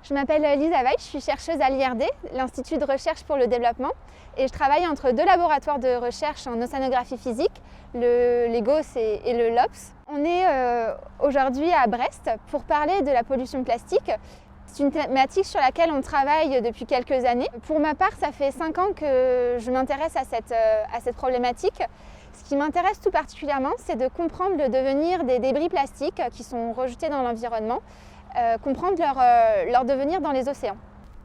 Je m'appelle Lisa Weiss, je suis chercheuse à l'IRD, l'Institut de recherche pour le développement, et je travaille entre deux laboratoires de recherche en océanographie physique, le LEGOS et le LOPS. On est aujourd'hui à Brest pour parler de la pollution plastique. C'est une thématique sur laquelle on travaille depuis quelques années. Pour ma part, ça fait 5 ans que je m'intéresse à cette problématique. Ce qui m'intéresse tout particulièrement, c'est de comprendre le devenir des débris plastiques qui sont rejetés dans l'environnement, comprendre leur devenir dans les océans.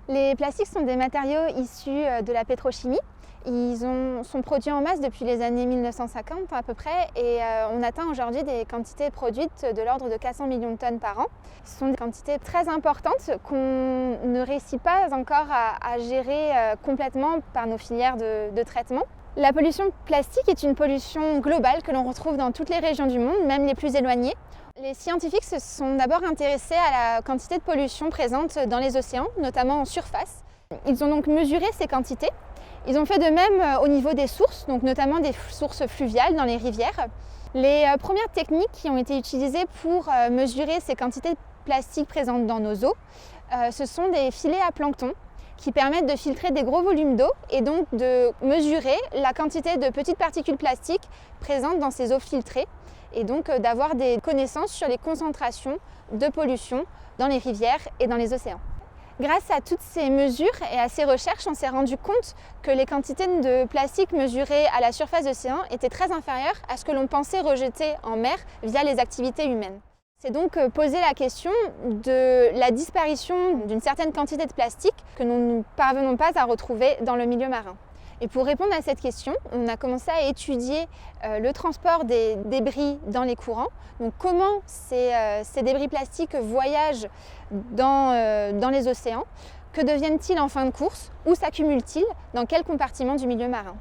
Les plastiques sont des matériaux issus de la pétrochimie. Ils sont produits en masse depuis les années 1950 à peu près et on atteint aujourd'hui des quantités produites de l'ordre de 400 millions de tonnes par an. Ce sont des quantités très importantes qu'on ne réussit pas encore à gérer complètement par nos filières de traitement. La pollution plastique est une pollution globale que l'on retrouve dans toutes les régions du monde, même les plus éloignées. Les scientifiques se sont d'abord intéressés à la quantité de pollution présente dans les océans, notamment en surface. Ils ont donc mesuré ces quantités. Ils ont fait de même au niveau des sources, donc notamment des sources fluviales dans les rivières. Les premières techniques qui ont été utilisées pour mesurer ces quantités de plastique présentes dans nos eaux, ce sont des filets à plancton qui permettent de filtrer des gros volumes d'eau et donc de mesurer la quantité de petites particules plastiques présentes dans ces eaux filtrées et donc d'avoir des connaissances sur les concentrations de pollution dans les rivières et dans les océans. Grâce à toutes ces mesures et à ces recherches, on s'est rendu compte que les quantités de plastique mesurées à la surface de l'océan étaient très inférieures à ce que l'on pensait rejeter en mer via les activités humaines. C'est donc poser la question de la disparition d'une certaine quantité de plastique que nous ne parvenons pas à retrouver dans le milieu marin. Et pour répondre à cette question, on a commencé à étudier le transport des débris dans les courants. Donc comment ces débris plastiques voyagent dans les océans, que deviennent-ils en fin de course, où s'accumulent-ils, dans quel compartiment du milieu marin.